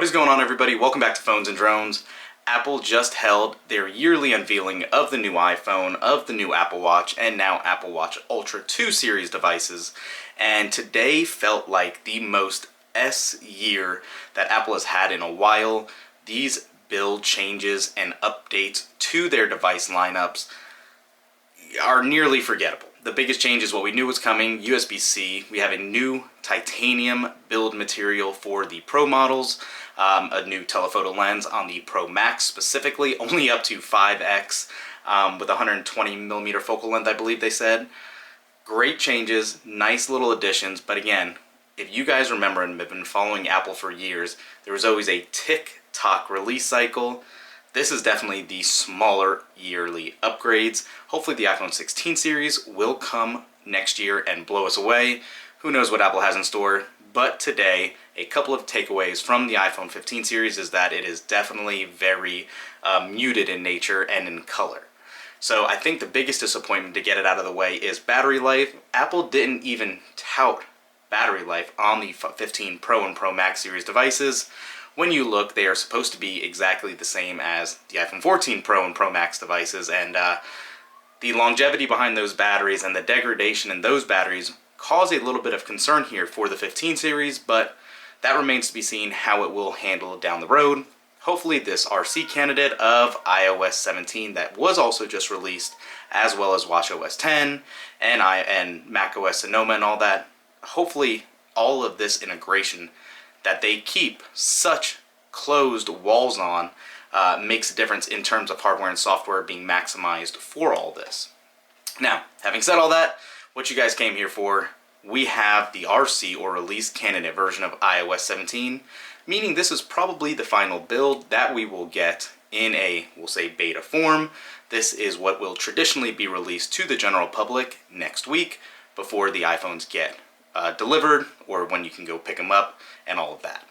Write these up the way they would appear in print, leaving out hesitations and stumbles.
is going on, everybody? Welcome back to Phones and Drones. Apple just held their yearly unveiling of the new iPhone, of the new Apple Watch, and now Apple Watch Ultra 2 series devices. And today felt like the most S year that Apple has had in a while. These build changes and updates to their device lineups are nearly forgettable. The biggest change is what we knew was coming, USB-C. We have a new titanium build material for the Pro models, a new telephoto lens on the Pro Max specifically, only up to 5x with 120mm focal length, I believe they said. Great changes, nice little additions, but again, if you guys remember and have been following Apple for years, there was always a tick-tock release cycle. This is definitely the smaller yearly upgrades. Hopefully the iPhone 16 series will come next year and blow us away. Who knows what Apple has in store, but today a couple of takeaways from the iPhone 15 series is that it is definitely very muted in nature and in color. So I think the biggest disappointment, to get it out of the way, is battery life. Apple didn't even tout battery life on the 15 Pro and Pro Max series devices. When you look, they are supposed to be exactly the same as the iPhone 14 Pro and Pro Max devices, and the longevity behind those batteries and the degradation in those batteries cause a little bit of concern here for the 15 series, but that remains to be seen how it will handle down the road. Hopefully this RC candidate of iOS 17 that was also just released, as well as watchOS 10 and macOS and MORE and all that, hopefully all of this integration that they keep such closed walls on makes a difference in terms of hardware and software being maximized for all this. Now, having said all that, what you guys came here for, we have the RC or release candidate version of iOS 17, meaning this is probably the final build that we will get in a, we'll say, beta form. This is what will traditionally be released to the general public next week before the iPhones get delivered, or when you can go pick them up and all of that.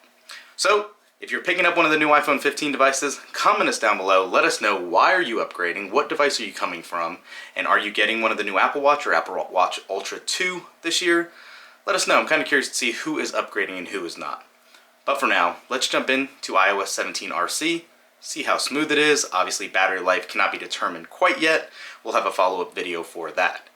So if you're picking up one of the new iPhone 15 devices, comment us down below. Let us know, why are you upgrading, what device are you coming from, and are you getting one of the new Apple Watch or Apple Watch Ultra 2 this year? Let us know. I'm kind of curious to see who is upgrading and who is not. But for now, let's jump into iOS 17 RC, see how smooth it is. Obviously battery life cannot be determined quite yet. We'll have a follow-up video for that.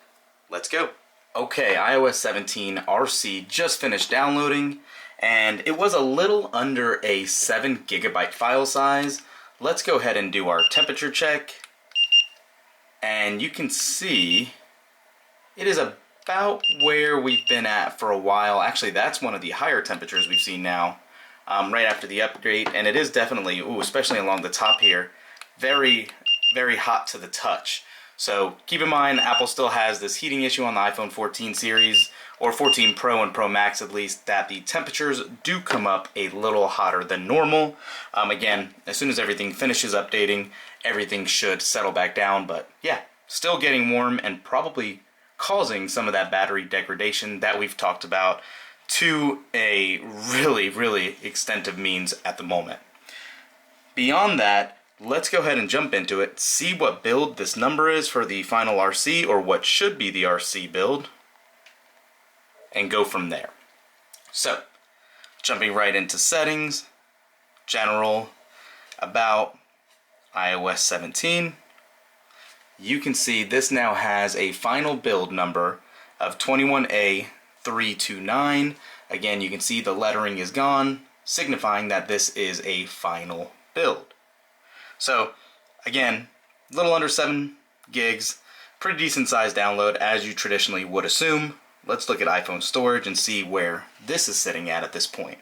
Let's go. Okay, iOS 17 RC just finished downloading, and it was a little under a 7 GB file size. Let's go ahead and do our temperature check, and you can see it is about where we've been at for a while. Actually, that's one of the higher temperatures we've seen now, right after the upgrade, and it is definitely, especially along the top here, very, very hot to the touch. So keep in mind, Apple still has this heating issue on the iPhone 14 series, or 14 Pro and Pro Max at least, that the temperatures do come up a little hotter than normal. Again, as soon as everything finishes updating, everything should settle back down, but yeah, still getting warm and probably causing some of that battery degradation that we've talked about to a really, really extensive means at the moment. Beyond that, let's go ahead and jump into it, see what build this number is for the final RC, or what should be the RC build, and go from there. So, jumping right into settings, general, about, iOS 17, you can see this now has a final build number of 21A329. Again, you can see the lettering is gone, signifying that this is a final build. So, again, a little under 7 gigs, pretty decent size download as you traditionally would assume. Let's look at iPhone storage and see where this is sitting at this point.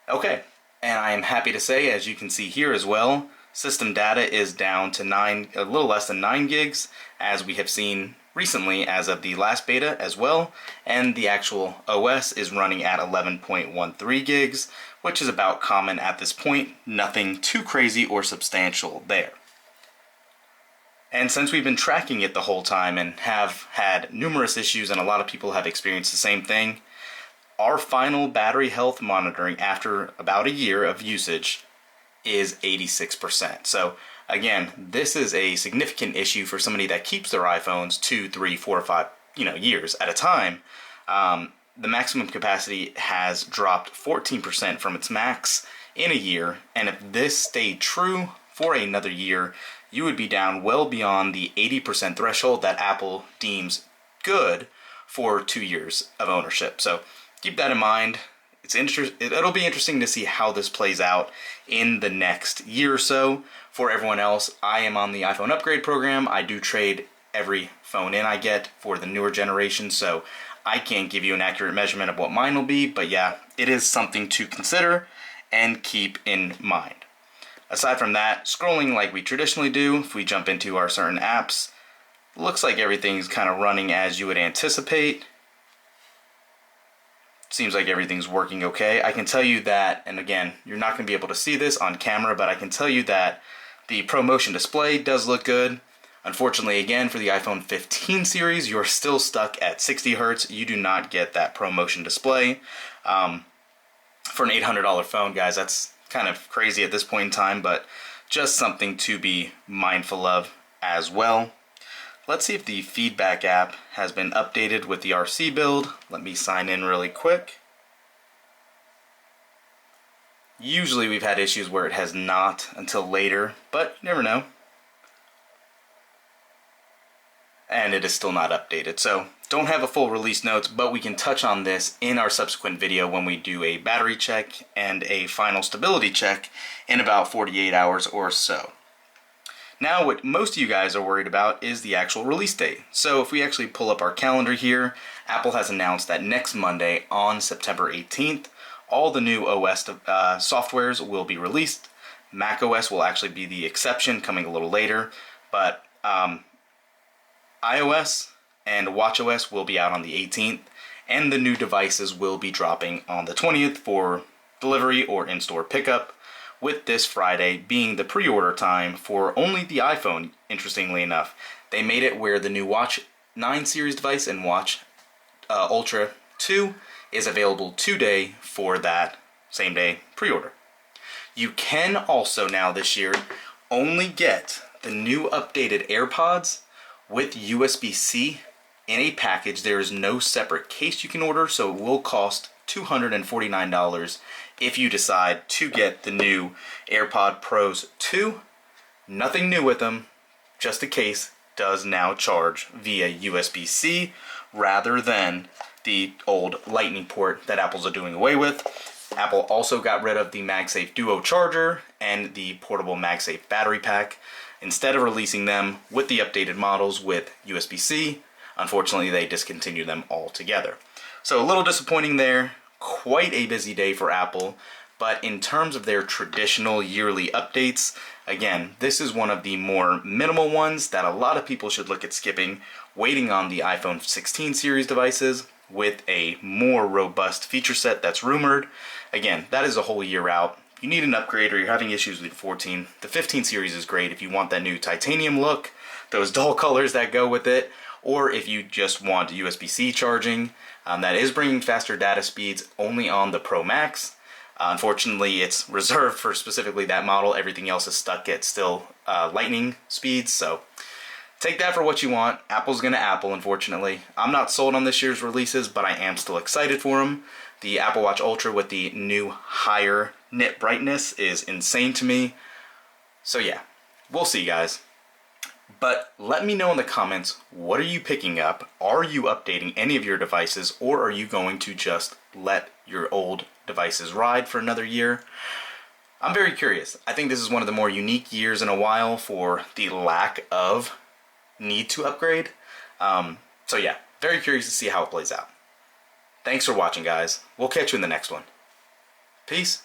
Okay, and I am happy to say, as you can see here as well, system data is down to a little less than 9 gigs, as we have seen recently as of the last beta as well, and the actual OS is running at 11.13 gigs, which is about common at this point. Nothing too crazy or substantial there. And since we've been tracking it the whole time and have had numerous issues, and a lot of people have experienced the same thing, our final battery health monitoring after about a year of usage is 86%. So again, this is a significant issue for somebody that keeps their iPhones 2, 3, 4, 5 years at a time. the maximum capacity has dropped 14% from its max in a year, and if this stayed true for another year, you would be down well beyond the 80% threshold that Apple deems good for 2 years of ownership. So keep that in mind. It'll be interesting to see how this plays out in the next year or so. For everyone else, I am on the iPhone upgrade program. I do trade every phone in I get for the newer generation, so I can't give you an accurate measurement of what mine will be, but yeah, it is something to consider and keep in mind. Aside from that, scrolling like we traditionally do, if we jump into our certain apps, looks like everything's kind of running as you would anticipate. Seems like everything's working okay. I can tell you that, and again, you're not going to be able to see this on camera, but I can tell you that the ProMotion display does look good. Unfortunately, again, for the iPhone 15 series, you're still stuck at 60 Hz. You do not get that ProMotion display. For an $800 phone, guys, that's kind of crazy at this point in time, but just something to be mindful of as well. Let's see if the feedback app has been updated with the RC build. Let me sign in really quick. Usually we've had issues where it has not until later, but you never know. And it is still not updated. So don't have a full release notes, but we can touch on this in our subsequent video when we do a battery check and a final stability check in about 48 hours or so. Now what most of you guys are worried about is the actual release date. So if we actually pull up our calendar here, Apple has announced that next Monday on September 18th, all the new OS softwares will be released. macOS will actually be the exception, coming a little later, but iOS and watchOS will be out on the 18th, and the new devices will be dropping on the 20th for delivery or in-store pickup, with this Friday being the pre-order time for only the iPhone, interestingly enough. They made it where the new Watch 9 series device and Watch Ultra 2 is available today for that same day pre-order. You can also now this year only get the new updated AirPods with USB-C in a package. There is no separate case you can order, so it will cost $249 if you decide to get the new AirPod Pros 2. Nothing new with them, just a case does now charge via USB-C rather than the old Lightning port that Apple's are doing away with. Apple also got rid of the MagSafe Duo charger and the portable MagSafe battery pack. Instead of releasing them with the updated models with USB-C, unfortunately they discontinued them altogether. So a little disappointing there. Quite a busy day for Apple, but in terms of their traditional yearly updates, again, this is one of the more minimal ones that a lot of people should look at skipping, waiting on the iPhone 16 series devices with a more robust feature set that's rumored. Again, that is a whole year out. If you need an upgrade or you're having issues with the 14, the 15 series is great if you want that new titanium look, those dull colors that go with it, or if you just want USB-C charging. That is bringing faster data speeds only on the Pro Max. Unfortunately, it's reserved for specifically that model. Everything else is stuck at still lightning speeds, so take that for what you want. Apple's gonna Apple, unfortunately. I'm not sold on this year's releases, but I am still excited for them. The Apple Watch Ultra with the new higher nit brightness is insane to me. So yeah, we'll see, guys. But let me know in the comments, what are you picking up? Are you updating any of your devices, or are you going to just let your old devices ride for another year? I'm very curious. I think this is one of the more unique years in a while for the lack of need to upgrade. So yeah, very curious to see how it plays out. Thanks for watching, guys. We'll catch you in the next one. Peace.